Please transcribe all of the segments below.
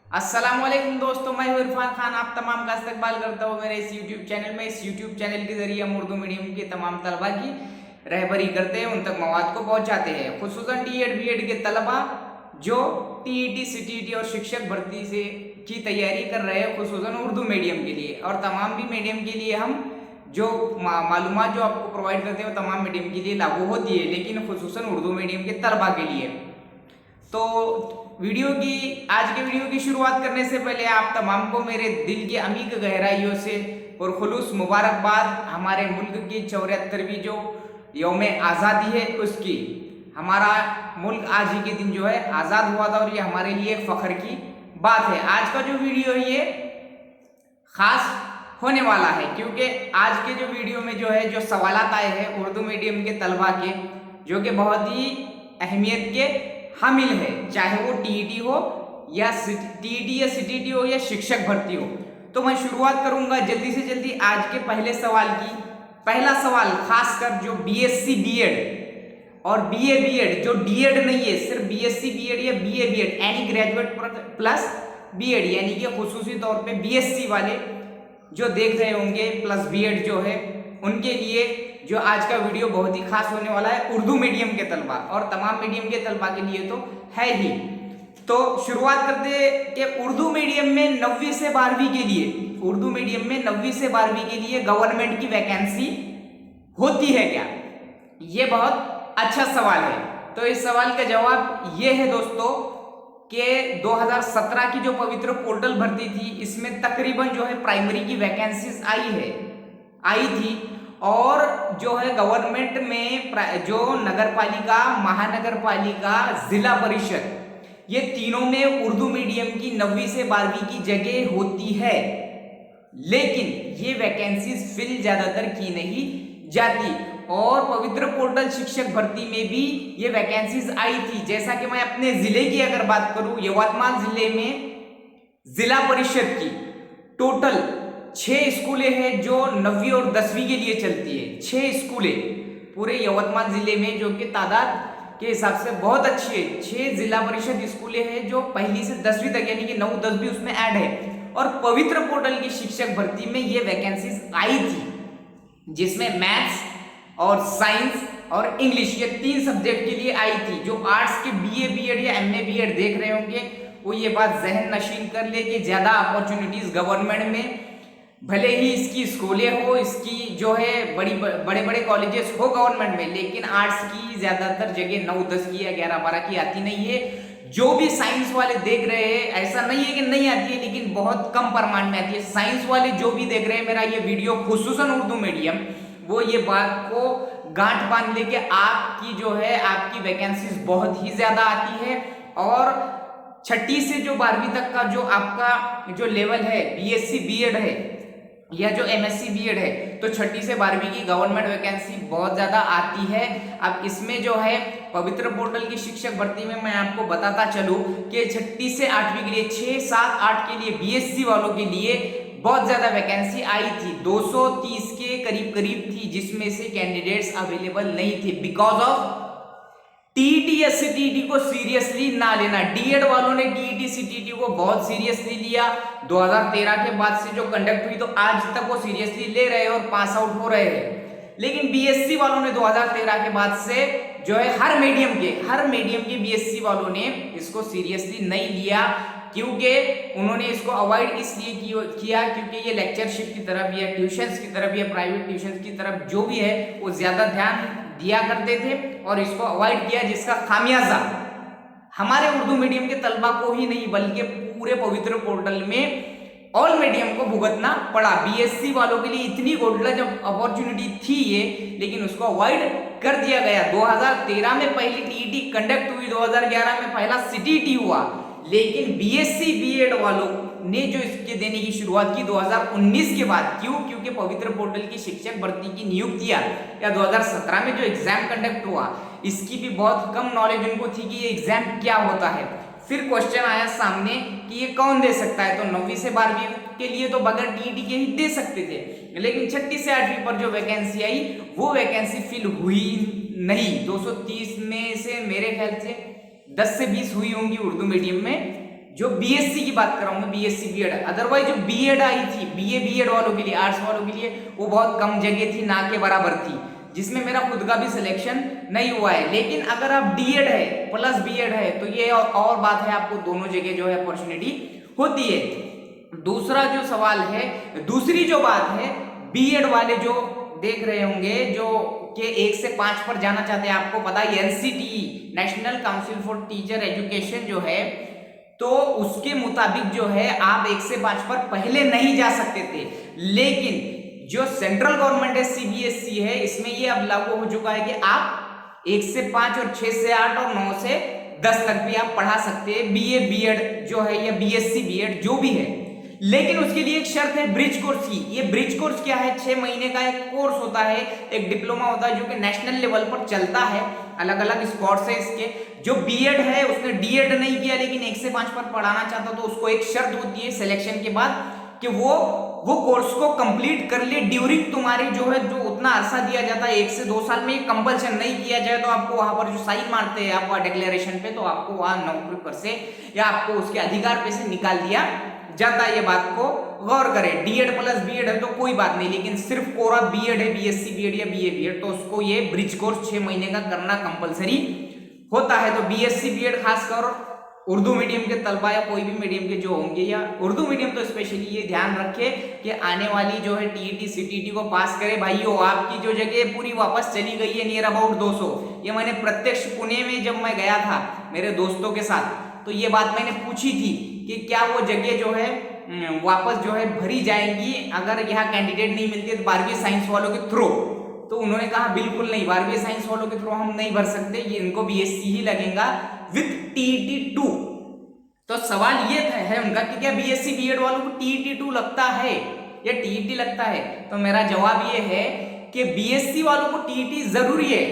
अस्सलामुअलैकुम दोस्तों, मैं हूं इरफान खान। आप तमाम का इस्तकबाल करता हूं मेरे इस यूट्यूब चैनल में। इस यूट्यूब चैनल के जरिए हम उर्दू मीडियम के तमाम तलबा की रहबरी करते हैं, उन तक मवाद को पहुंचाते हैं। खुसूसन टी.एड बी.एड के तलबा जो टी.ई.टी, सी.टी.ई.टी और शिक्षक भर्ती से की तैयारी कर रहे हैं, खुसूसन उर्दू मीडियम के लिए और तमाम भी मीडियम के लिए हम जो मालूमात जो आपको प्रोवाइड करते हैं वो तमाम मीडियम के लिए लागू होती है, लेकिन खुसूसन उर्दू मीडियम के तलबा के लिए। तो आज के वीडियो की शुरुआत करने से पहले आप तमाम को मेरे दिल की अमीक गहराइयों से और खुलूस मुबारकबाद। हमारे मुल्क की 74वीं जो यौम आज़ादी है उसकी। हमारा मुल्क आज ही के दिन जो है आज़ाद हुआ था और ये हमारे लिए एक फ़ख्र की बात है। आज का जो वीडियो है ये ख़ास होने वाला है, क्योंकि आज के जो वीडियो में जो है जो सवालात आए हैं उर्दू मीडियम के तलबा के, जो कि बहुत ही अहमियत के हामिल है, चाहे वो टी.ई.टी हो या टी.ई.टी या सी.टी.टी हो या शिक्षक भर्ती हो। तो मैं शुरुआत करूंगा जल्दी से जल्दी आज के पहले सवाल की। पहला सवाल खासकर जो बीएससी बीएड और बीए बीएड, जो डीएड नहीं है, सिर्फ बीएससी बीएड या बीए बीएड यानी ग्रेजुएट प्लस बीएड, यानी कि खुसूसी तौर पे बीएससी वाले जो देख रहे होंगे प्लस बीएड जो है, उनके लिए जो आज का वीडियो बहुत ही खास होने वाला है उर्दू मीडियम के तलबा और तमाम मीडियम के तलबा के लिए तो है ही। तो शुरुआत करते हैं कि उर्दू मीडियम में 9वीं से 12वीं के लिए, उर्दू मीडियम में 9वीं से 12वीं के लिए गवर्नमेंट की वैकेंसी होती है क्या? ये बहुत अच्छा सवाल है। तो इस सवाल का जवाब ये है दोस्तों कि 2017 की जो पवित्र पोर्टल भर्ती थी, इसमें तकरीबन जो है प्राइमरी की वैकेंसीज आई थी और जो है गवर्नमेंट में जो नगर पालिका, महानगर पालिका, जिला परिषद, ये तीनों में उर्दू मीडियम की 9वीं से 12वीं की जगह होती है, लेकिन ये वैकेंसीज फिल ज्यादातर की नहीं जाती। और पवित्र पोर्टल शिक्षक भर्ती में भी ये वैकेंसीज आई थी। जैसा कि मैं अपने जिले की अगर बात करूं, यवतमाल जिले में जिला परिषद की टोटल 6 स्कूलें हैं जो 9वीं और 10वीं के लिए चलती है। 6 स्कूलें पूरे यवतमाल जिले में, जो कि तादाद के हिसाब से बहुत अच्छी है। 6 जिला परिषद स्कूलें हैं जो 1ली से 10वीं तक, यानी कि 9, 10 भी उसमें ऐड है। और पवित्र पोर्टल की शिक्षक भर्ती में ये वैकेंसीज आई थी, जिसमें मैथ्स और साइंस और इंग्लिश, ये 3 सब्जेक्ट के लिए आई थी। जो आर्ट्स के बीए बीएड या एमए बीएड देख रहे होंगे वो ये बात जहन नशीन कर ले कि ज्यादा अपॉर्चुनिटीज गवर्नमेंट में, भले ही इसकी स्कूलें हो, इसकी जो है बड़े बड़े कॉलेजेस हो गवर्नमेंट में, लेकिन आर्ट्स की ज्यादातर जगह 9, 10 की या 11, 12 की आती नहीं है। जो भी साइंस वाले देख रहे हैं, ऐसा नहीं है कि नहीं आती है, लेकिन बहुत कम परिमाण में आती है। साइंस वाले जो भी देख रहे हैं मेरा ये वीडियो, खुसूसन उर्दू मीडियम, वो ये बात को गांठ बांध ले कि आपकी जो है आपकी वैकेंसीज बहुत ही ज्यादा आती है। और 6ठी से जो 12वीं तक का जो आपका जो लेवल है, बीएससी बीएड है या जो एमएससी बीएड है, तो 6ठी से 12वीं की गवर्नमेंट वैकेंसी बहुत ज्यादा आती है। अब इसमें जो है पवित्र पोर्टल की शिक्षक भर्ती में मैं आपको बताता चलूं कि 6ठी से 8वीं के लिए 6, 7, 8 के लिए बीएससी वालों के लिए बहुत ज्यादा वैकेंसी आई थी। 230 के करीब थी, जिसमें से कैंडिडेट्स अवेलेबल नहीं थे बिकॉज ऑफ टी.ई.टी या सी.टी.ई.टी को सीरियसली ना लेना। डीएड वालों ने टी.ई.टी सी.टी.ई.टी को बहुत सीरियसली लिया। 2013 के बाद से जो कंडक्ट हुई तो आज तक वो सीरियसली ले रहे हैं और पास आउट हो रहे हैं। लेकिन बीएससी वालों ने 2013 के बाद से जो है हर मीडियम के बीएससी वालों ने इसको सीरियसली नहीं लिया, क्योंकि उन्होंने इसको अवॉइड इसलिए किया क्योंकि ये लेक्चरशिप की तरफ या ट्यूशंस की तरफ या प्राइवेट ट्यूशंस की तरफ जो भी है वो ज्यादा ध्यान दिया करते थे और इसको अवॉइड किया, जिसका खामियाजा हमारे उर्दू मीडियम के तलबा को ही नहीं बल्कि पूरे पवित्र पोर्टल में ऑल मीडियम को भुगतना पड़ा। बीएससी वालों के लिए इतनी गोल्डन जब अपॉर्चुनिटी थी ये, लेकिन उसको अवॉइड कर दिया गया। 2013 में पहली टी.ई.टी कंडक्ट हुई, 2011 में पहला सी.टी.ई.टी हुआ, लेकिन बीएससी बीएड वालों ने जो इसके देने की शुरुआत की 2019 के बाद। क्यों? क्योंकि पवित्र पोर्टल की शिक्षक भर्ती की नियुक्तियां या 2017 में जो एग्जाम कंडक्ट हुआ, इसकी भी बहुत कम नॉलेज उनको थी कि ये एग्जाम क्या होता है। फिर क्वेश्चन आया सामने कि ये कौन दे सकता है, तो 9वीं से 12वीं के लिए तो बगैर टी.ई.टी के ही दे सकते थे, लेकिन 6ठी से 8वीं पर जो वैकेंसी आई वो वैकेंसी फिल हुई नहीं। 230 में से मेरे ख्याल से 10 से 20 हुई होंगी उर्दू मीडियम में जो बीएससी की बात कर रहा हूं मैं, बीएससी बीएड, अदरवाइज जो बीएड आई थी, बीए बीएड वालों के लिए, आर्ट्स वालों के लिए वो बहुत कम जगह थी, ना के बराबर थी, जिसमें मेरा खुद का भी सिलेक्शन नहीं हुआ है। लेकिन अगर आप डीएड है प्लस बीएड है तो ये और बात है, आपको दोनों जगह जो है अपॉर्चुनिटी होती है। दूसरा जो सवाल है, दूसरी जो बात है, बीएड वाले जो देख रहे होंगे जो के 1 से 5 पर जाना चाहते हैं, आपको पता है NCTE national council for teacher education जो है, तो उसके मुताबिक जो है आप 1 से 5 पर पहले नहीं जा सकते थे। लेकिन जो सेंट्रल गवर्नमेंट है सीबीएसई है, इसमें ये अब लागू हो चुका है कि आप 1 से 5 और 6 से 8 और 9 से 10 तक भी आप पढ़ा सकते हैं बीए बीएड जो है या बीएससी बीएड जो भी है। लेकिन उसके लिए एक शर्त है ब्रिज कोर्स की। ये ब्रिज कोर्स क्या है? 6 महीने का एक कोर्स होता है, एक डिप्लोमा होता है जो कि नेशनल लेवल पर चलता है, अलग अलग स्कॉट्स है इसके। जो बीएड है उसने डीएड नहीं किया लेकिन 1 से 5 पर पढ़ाना चाहता तो उसको एक शर्त होती है सिलेक्शन के बाद कि वो कोर्स को कंप्लीट कर ले ड्यूरिंग तुम्हारे जो है जो उतना अरसा दिया जाता है 1 से 2 साल में, ये कंपल्सन नहीं किया जाए तो आपको वहां पर जो साइन मारते हैं आप डिक्लेरेशन पे, तो आपको वहां नौकरी पर से या आपको उसके अधिकार पे से निकाल दिया जाता है। ये बात को गौर करें। डीएड प्लस बीएड है तो कोई बात नहीं, लेकिन सिर्फ कोरा बीएड है, बीएससी बीएड या बीए बीएड, तो उसको ये ब्रिज कोर्स 6 महीने का करना कंपलसरी होता है। तो बीएससी बीएड खासकर उर्दू मीडियम के तलबा या कोई भी मीडियम के जो होंगे, या उर्दू मीडियम तो स्पेशली ये ध्यान रखे कि आने वाली जो है टीईटी सीटीटी को पास करे भाइयों, आपकी जो जगह पूरी वापस चली गई है नियर अबाउट 200। ये मैंने प्रत्यक्ष पुणे में जब मैं गया था मेरे दोस्तों के साथ, तो ये बात मैंने पूछी थी कि क्या वो जगह जो है वापस जो है भरी जाएंगी अगर यहाँ कैंडिडेट नहीं मिलती है 12वीं साइंस वालों के थ्रू। तो उन्होंने कहा बिल्कुल नहीं, 12वीं साइंस वालों के थ्रू हम नहीं भर सकते, ये इनको बीएससी ही लगेगा विथ टीईटी 2। तो सवाल ये है उनका कि क्या बीएससी बीएड वालों को टीईटी 2 लगता है या टीईटी लगता है? तो मेरा जवाब ये है कि बीएससी वालों को टीईटी जरूरी है,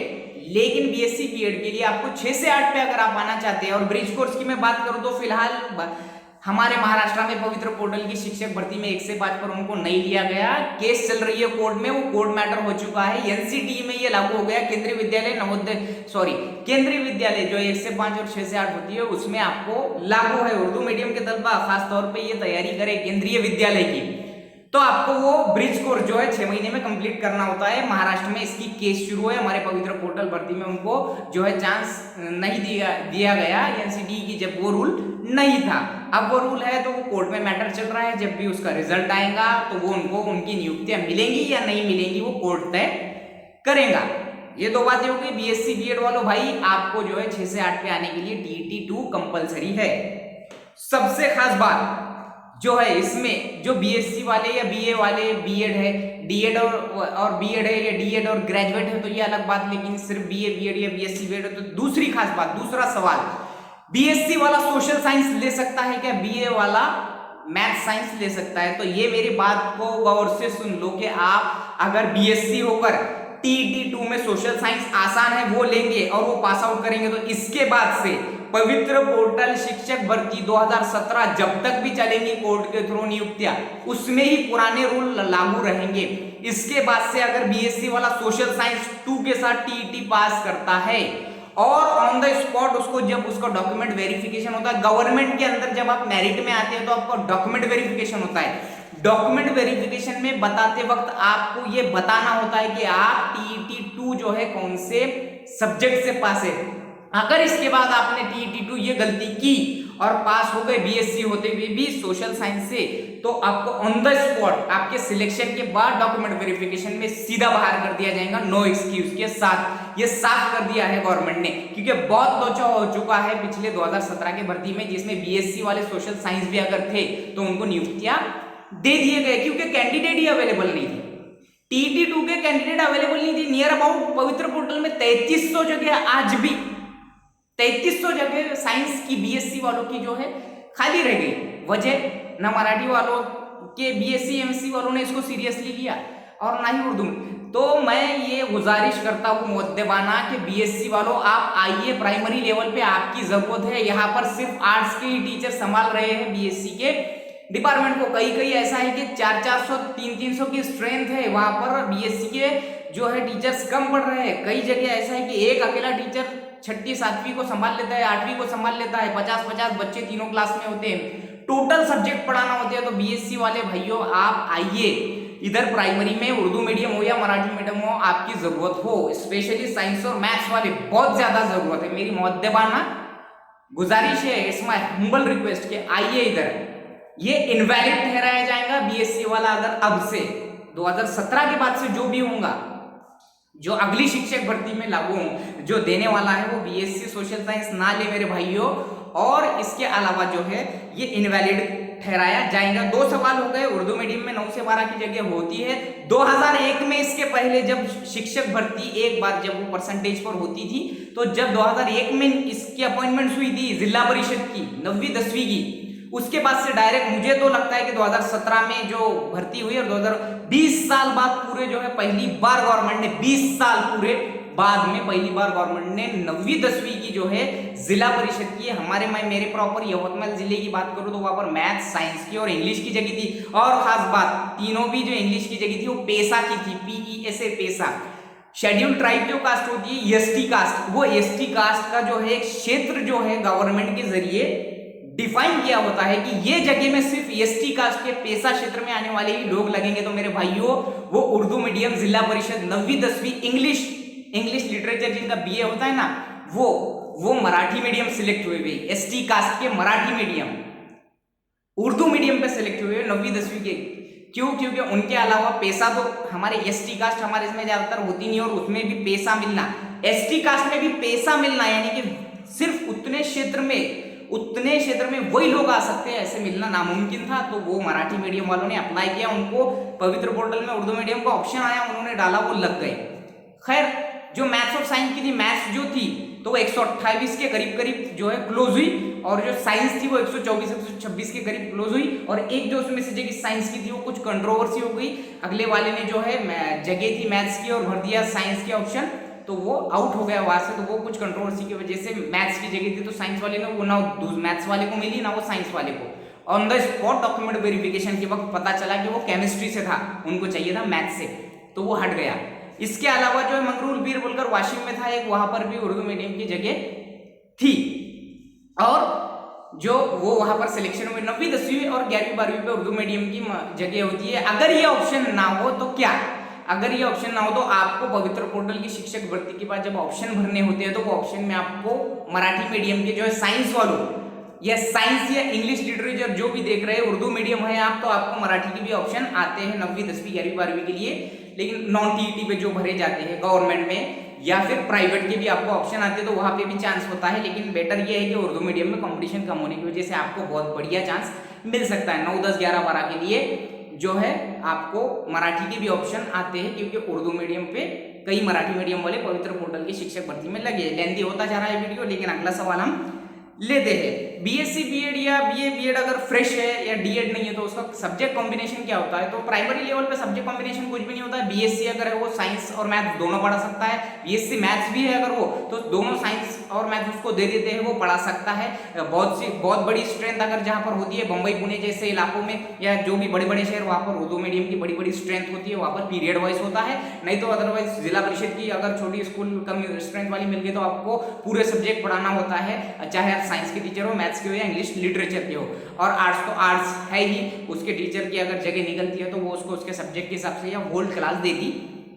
लेकिन बीएससी बीएड के लिए आपको 6 से 8 पे अगर आप आना चाहते हैं। और ब्रिज कोर्स की मैं बात करूं तो फिलहाल हमारे महाराष्ट्र में पवित्र पोर्टल की शिक्षक भर्ती में 1 से 5 पर उनको नहीं लिया गया, केस चल रही है कोर्ट में, वो कोर्ट मैटर हो चुका है। एनसीटीई में ये लागू हो गया, केंद्रीय विद्यालय केंद्रीय विद्यालय जो 1 से 5 और 6 से 8 होती है उसमें आपको लागू है। उर्दू मीडियम के तलबा खास तौर पे ये तैयारी करे केंद्रीय विद्यालय की, तो आपको वो ब्रिज कोर्स जो है 6 महीने में कंप्लीट करना होता है। महाराष्ट्र में इसकी केस शुरू है, हमारे पवित्र पोर्टल भर्ती में उनको जो है चांस नहीं दिया गया एनसीटीई की, जब वो रूल नहीं था। अब वो रूल है तो वो कोर्ट में मैटर चल रहा है, जब भी उसका रिजल्ट आएगा तो वो उनको उनकी नियुक्तियां मिलेंगी या नहीं मिलेंगी वो कोर्ट तय करेगा। ये दो बातें हो गई। बीएससी बीएड वालों भाई आपको जो है 6 से 8 पे आने के लिए टीईटी 2 कंपलसरी है। सबसे खास बात जो है इसमें, जो बीएससी वाले या बीए वाले बीएड है, डीएड और बीएड है या डीएड और ग्रेजुएट है तो ये अलग बात, लेकिन सिर्फ बीए बीएड या बीएससी बीएड है तो दूसरी खास बात, दूसरा सवाल, बीएससी वाला सोशल साइंस ले सकता है क्या? बीए वाला मैथ साइंस ले सकता है? तो ये मेरी बात को गौर से सुन लो कि आप अगर बीएससी होकर टीईटी 2 में सोशल साइंस आसान है वो लेंगे और वो पास आउट करेंगे तो इसके बाद से पवित्र पोर्टल शिक्षक भर्ती 2017 जब तक भी चलेंगी कोर्ट के थ्रू नियुक्तियां, उसमें ही पुराने रूल लागू रहेंगे। इसके बाद से अगर बीएससी वाला सोशल साइंस 2 के साथ टीईटी पास करता है और ऑन द स्पॉट उसको जब उसका डॉक्यूमेंट वेरिफिकेशन होता है, गवर्नमेंट के अंदर जब आप मेरिट में आते हैं तो आपका डॉक्यूमेंट वेरिफिकेशन होता है। डॉक्यूमेंट वेरिफिकेशन में बताते वक्त आपको ये बताना होता है कि आप टीईटी 2 जो है कौन से सब्जेक्ट से पास है। अगर इसके बाद आपने टीईटी 2 ये गलती की और पास हो गए बीएससी होते हुए भी सोशल साइंस से, तो आपको ऑन द स्पॉट आपके सिलेक्शन के बाद डॉक्यूमेंट वेरिफिकेशन में सीधा बाहर कर दिया जाएगा, नो एक्सक्यूज के साथ। ये साफ कर दिया है गवर्नमेंट ने, क्योंकि बहुत लोचा हो चुका है पिछले 2017 के भर्ती में, जिसमें बीएससी वाले सोशल साइंस भी अगर थे तो उनको नियुक्तियां दे दिए गए क्योंकि कैंडिडेट ही अवेलेबल नहीं थे। टीईटी 2 के कैंडिडेट अवेलेबल नहीं थे। नियर अबाउट पवित्र पोर्टल में 3300 जगह, आज भी 3300 जगह साइंस की बीएससी वालों की जो है खाली रह गई। वजह ना मराठी वालों के बीएससी एमएससी वालों ने इसको सीरियसली लिया और ना ही उर्दू। तो मैं ये गुजारिश करता हूँ मुद्देबाना कि बीएससी वालों आप आइए, प्राइमरी लेवल पे आपकी जरूरत है। यहाँ पर सिर्फ आर्ट्स के ही टीचर संभाल रहे हैं बीएससी के डिपार्टमेंट को। कई ऐसा है कि 400-400 300 की स्ट्रेंथ है, वहां पर बीएससी के जो है टीचर्स कम पढ़ रहे हैं। कई जगह ऐसा है कि एक अकेला टीचर छठी सातवीं को संभाल लेता है, आठवीं को संभाल लेता है, 50-50 बच्चे तीनों क्लास में होते हैं, टोटल सब्जेक्ट पढ़ाना होते हैं। तो बीएससी वाले भाइयों आप आइए, इधर प्राइमरी में उर्दू मीडियम हो या मराठी मीडियम हो, आपकी जरूरत हो, स्पेशली साइंस और मैथ्स वाले बहुत ज्यादा जरूरत है। मेरी मुअद्दबाना गुजारिश है, इट्स माय हम्बल रिक्वेस्ट कि आइए इधर। ये इनवैलिड ठहराया जाएगा बीएससी वाला अगर अब से 2017 के बाद से जो भी होगा, जो अगली शिक्षक भर्ती में लागू जो देने वाला है वो बीएससी सोशल साइंस ना ले मेरे भाइयों। और इसके अलावा जो है ये इनवैलिड ठहराया जाएगा। 2 सवाल हो गए। उर्दू मीडियम में 9 से 12 की जगह होती है। 2001 में इसके पहले जब शिक्षक भर्ती एक बार जब वो परसेंटेज पर होती थी, तो जब 2001 में इसकी अपॉइंटमेंट हुई थी जिला परिषद की 9वीं 10वीं की, उसके बाद से डायरेक्ट मुझे तो लगता है कि 2017 में जो भर्ती हुई और 2020 साल बाद पूरे जो है पहली बार गवर्नमेंट ने 20 साल पूरे बाद में पहली बार गवर्नमेंट ने 9वीं 10वीं की जो है जिला परिषद की हमारे मेरे प्रॉपर यवतमाल जिले की बात करूं तो वहां पर मैथ, साइंस की और इंग्लिश की जगह थी। और खास बात तीनों भी जो इंग्लिश की जगह थी वो पेशा की थी, PESA पेशा। शेड्यूल ट्राइब जो कास्ट होती है एसटी कास्ट, वो एसटी कास्ट का जो है एक क्षेत्र जो है गवर्नमेंट के जरिए डिफाइन किया होता है कि ये जगह में सिर्फ एसटी कास्ट के पेशा क्षेत्र में आने वाले ही लोग लगेंगे। तो मेरे भाइयों वो उर्दू मीडियम जिला परिषद 9वीं 10वीं इंग्लिश लिटरेचर जिनका बीए होता है ना, वो मराठी मीडियम सिलेक्ट हुए भाई, एसटी कास्ट के मराठी मीडियम उर्दू मीडियम पे सिलेक्ट हुए 9वीं 10वीं के। क्यों? क्योंकि उनके अलावा पेशा तो हमारे एसटी कास्ट हमारे इसमें ज्यादातर होती नहीं, और उसमें भी पेशा मिलना, एसटी कास्ट में भी पेशा मिलना, यानी कि सिर्फ उतने क्षेत्र में वही लोग आ सकते हैं, ऐसे मिलना नामुमकिन था। तो वो मराठी मीडियम वालों ने अप्लाई किया, उनको पवित्र पोर्टल में उर्दू मीडियम का ऑप्शन आया, उन्होंने डाला, वो लग गए। खैर जो मैथ्स और साइंस की थी, मैथ्स जो थी तो वो 128 के करीब जो है क्लोज हुई, और जो साइंस थी वो 124 126 के करीब क्लोज हुई। और एक जो उसमें से जगह साइंस की थी वो कुछ कंट्रोवर्सी हो गई, अगले वाले ने जो है जगह थी मैथ्स की और भर दिया साइंस के ऑप्शन, तो वो आउट हो गया वहां से। तो वो कुछ कंट्रोवर्सी की वजह से मैथ्स की जगह थी तो साइंस वाले ने वो ना मैथ्स वाले को मिली ना वो साइंस वाले को। On the spot document verification के वक्त पता चला कि वो केमिस्ट्री से था, उनको चाहिए था मैथ्स से, तो वो हट गया। इसके अलावा जो है मंगरूल बीर बोलकर वाशिम में था एक, वहां पर भी उर्दू मीडियम की जगह थी, और जो वो वहां पर सिलेक्शन हुए 9वीं 10वीं और 11वीं 12वीं पे उर्दू मीडियम की जगह होती है। अगर ये ऑप्शन ना हो तो क्या, अगर ये ऑप्शन ना हो तो आपको पवित्र पोर्टल की शिक्षक भर्ती के बाद जब ऑप्शन भरने होते हैं तो वो ऑप्शन में आपको मराठी मीडियम के जो है साइंस वालों या साइंस या इंग्लिश लिटरेचर जो भी देख रहे हैं उर्दू मीडियम है आप, तो आपको मराठी की भी ऑप्शन आते हैं 9वीं 10वीं 11वीं 12वीं के लिए। लेकिन नॉन टीईटी पे जो भरे जाते हैं गवर्नमेंट में या फिर प्राइवेट के भी आपको ऑप्शन आते हैं, तो वहां पे भी चांस होता है। लेकिन बेटर ये है कि उर्दू मीडियम में कंपटीशन कम होने की वजह से आपको बहुत बढ़िया चांस मिल सकता है। 9, 10, 11, 12 के लिए जो है आपको मराठी के भी ऑप्शन आते हैं, क्योंकि उर्दू मीडियम पे कई मराठी मीडियम वाले पवित्र पोर्टल की शिक्षक भर्ती में लगे। लेंथी होता जा रहा है वीडियो, लेकिन अगला सवाल हम लेते हैं। बीएससी बीएड या बीए बीएड अगर फ्रेश है या डीएड नहीं है तो उसका सब्जेक्ट कॉम्बिनेशन क्या होता है? तो प्राइमरी लेवल पे सब्जेक्ट कॉम्बिनेशन कुछ भी नहीं होता है। बीएससी अगर है वो साइंस और मैथ्स दोनों पढ़ा सकता है, बीएससी मैथ्स भी है अगर वो तो दोनों साइंस और मैथ्स उसको दे देते हैं, वो पढ़ा सकता है। बहुत बड़ी स्ट्रेंथ अगर जहाँ पर होती है बम्बई पुणे जैसे इलाकों में या जो भी बड़े बड़े शहर, वहाँ पर उर्दू मीडियम की बड़ी स्ट्रेंथ होती है, वहाँ पर पीरियड वाइज होता है। नहीं तो अदरवाइज जिला परिषद की अगर छोटी स्कूल कम स्ट्रेंथ वाली मिल गई तो आपको पूरे सब्जेक्ट पढ़ाना होता है, चाहे आप साइंस के टीचर हो, मैथ्स के हो या इंग्लिश लिटरेचर के हो। और आर्ट्स तो आर्ट्स है ही, उसके टीचर की अगर जगह निकलती है तो वो उसको उसके सब्जेक्ट के हिसाब से या होल्ड क्लास दे दी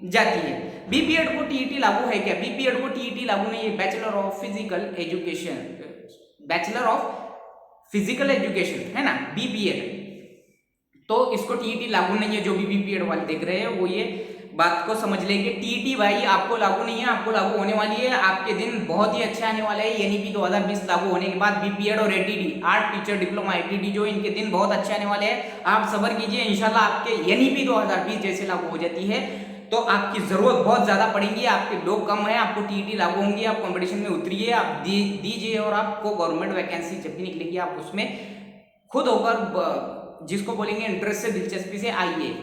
जाती है। बीपीएड को टीईटी लागू है क्या? बीपीएड को टीईटी लागू नहीं है। बैचलर ऑफ फिजिकल एजुकेशन है ना बीपीएड, तो इसको टीईटी लागू नहीं है। जो भी बीपीएड वाले देख रहे हैं वो ये बात को समझ लेंगे, टीईटी भाई आपको लागू नहीं है, आपको लागू होने वाली है। आपके दिन बहुत ही अच्छे आने वाले हैं। एनईपी 2020 लागू होने के बाद बीपीएड और ATD art teacher diploma ATD जो इनके दिन बहुत अच्छे आने वाले हैं। आप सब्र कीजिए, इंशाल्लाह आपके एनईपी 2020 जैसे लागू हो जाती है तो आपकी जरूरत बहुत ज्यादा पड़ेगी, आपके लोग कम है, आपको टीईटी लागू होंगी, आप कंपटीशन में उतरिए, आप दीजिए और आपको गवर्नमेंट वैकेंसी जब भी निकलेगी आप उसमें खुद होकर जिसको बोलेंगे इंटरेस्ट से दिलचस्पी से आइए।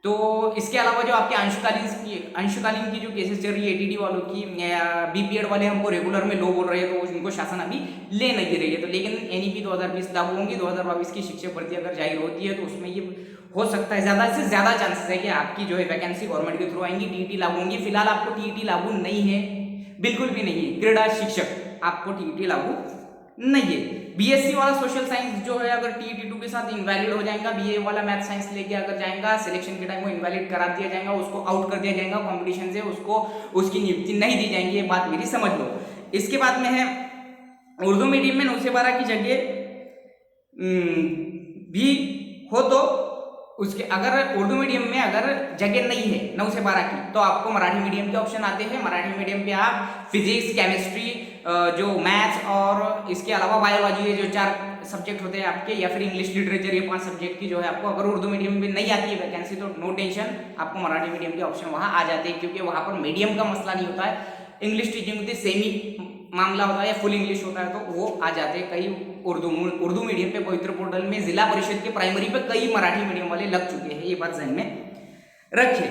तो इसके अलावा जो आपके अंशकालीन की जो केसेस चल रही है एटीडी वालों की, बीपीएड वाले हमको रेगुलर में लो बोल रहे हैं तो उनको शासन अभी ले नहीं रही है। तो लेकिन एनईपी 2020 लागू होंगी, 2022 की शिक्षक भर्ती अगर जाहिर होती है तो उसमें ये हो सकता है ज्यादा से ज्यादा चांसेस है कि आपकी जो है वैकेंसी गवर्नमेंट के थ्रू आएंगी, टीईटी लागू होंगी। फिलहाल आपको टीईटी लागू नहीं है, बिल्कुल भी नहीं है। क्रीड़ा शिक्षक आपको टीईटी लागू नहीं है। बीएससी वाला सोशल साइंस जो है अगर टीईटी 2 के साथ इनवैलिड हो जाएगा, बीए वाला मैथ साइंस लेके अगर जाएगा, सिलेक्शन के टाइम वो इनवैलिड करा दिया जाएगा, उसको आउट कर दिया जाएगा कंपटीशन से, उसको उसकी नियुक्ति नहीं दी जाएगी, ये बात मेरी समझ लो। इसके बाद में है उर्दू मीडियम में 9 से 12 की जगह भी हो तो उसके अगर उर्दू मीडियम में अगर जगह नहीं है 9 से 12 की तो आपको मराठी मीडियम के ऑप्शन आते हैं। मराठी मीडियम पे आप फिजिक्स, केमिस्ट्री, जो मैथ्स और इसके अलावा बायोलॉजी, ये जो 4 सब्जेक्ट होते हैं आपके, या फिर इंग्लिश लिटरेचर, ये 5 सब्जेक्ट की जो है आपको अगर उर्दू मीडियम में नहीं आती है वैकेंसी तो नो टेंशन, आपको मराठी मीडियम के ऑप्शन वहाँ आ जाते हैं, क्योंकि वहाँ पर मीडियम का मसला नहीं होता है। इंग्लिश टीचिंग होती है, सेमी मामला होता है या फुल इंग्लिश होता है, तो वो आ जाते हैं। कई उर्दू मीडियम पे पवित्र पोर्टल में जिला परिषद के प्राइमरी पे कई मराठी मीडियम वाले लग चुके हैं, ये बात ध्यान में रखिए।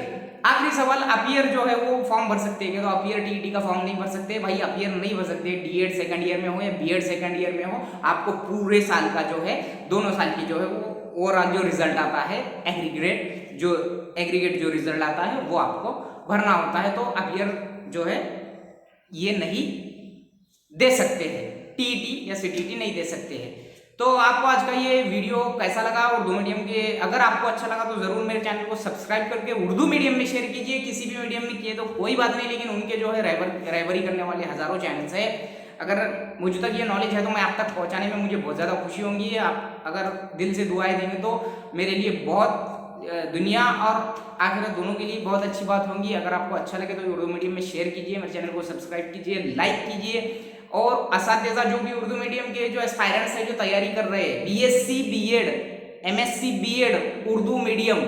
आखिरी सवाल, अपीयर जो है वो फॉर्म भर सकते हैं, तो अपीयर टीईटी का फॉर्म नहीं भर सकते भाई, अपीयर नहीं भर सकते। डीएड सेकंड ईयर में हो या बीएड सेकंड ईयर में हो, आपको पूरे साल का जो है, दोनों साल की जो है वो ओवरऑल जो रिजल्ट आता है, एग्रीगेट जो रिजल्ट आता है वो आपको भरना होता है। तो अपीयर जो है ये नहीं दे सकते हैं, टीईटी या सीटीईटी नहीं दे सकते हैं। तो आपको आज का ये वीडियो कैसा लगा उर्दू मीडियम के, अगर आपको अच्छा लगा तो जरूर मेरे चैनल को सब्सक्राइब करके उर्दू मीडियम में शेयर कीजिए। किसी भी मीडियम में किए तो कोई बात नहीं, लेकिन उनके जो है राइवरी करने वाले हजारों चैनल्स है, अगर मुझ तक ये नॉलेज है तो मैं आप तक पहुंचाने में मुझे बहुत ज़्यादा खुशी होंगी। आप अगर दिल से दुआएं देंगे तो मेरे लिए बहुत, दुनिया और आखिरत दोनों के लिए बहुत अच्छी बात होंगी। अगर आपको अच्छा लगे तो उर्दू मीडियम में शेयर कीजिए, मेरे चैनल को सब्सक्राइब कीजिए, लाइक कीजिए। और असातिज़ा जो भी उर्दू मीडियम के जो एस्पायरेंट्स हैं, जो तैयारी कर रहे हैं, BSc BEd, MSc BEd Urdu medium,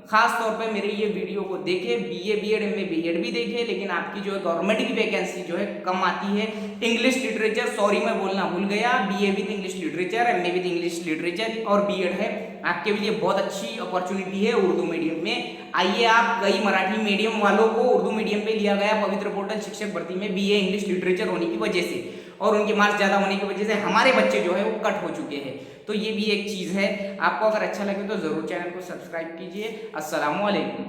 खास तौर पे मेरे ये वीडियो को देखे, बीए बीएड में बीएड भी देखे, लेकिन आपकी जो है गवर्नमेंट की वैकेंसी जो है कम आती है। इंग्लिश लिटरेचर, सॉरी मैं बोलना भूल गया, BA with English literature, MA with English literature और बीएड है, आपके लिए बहुत अच्छी अपॉर्चुनिटी है उर्दू मीडियम में। आइए आप, कई मराठी मीडियम वालों को उर्दू मीडियम पे लिया गया पवित्र पोर्टल शिक्षक भर्ती में बीए इंग्लिश लिटरेचर होने की वजह से, और उनके मार्क्स ज़्यादा होने की वजह से हमारे बच्चे जो है वो कट हो चुके हैं। तो ये भी एक चीज़ है। आपको अगर अच्छा लगे तो ज़रूर चैनल को सब्सक्राइब कीजिए। अस्सलामु अलैकुम।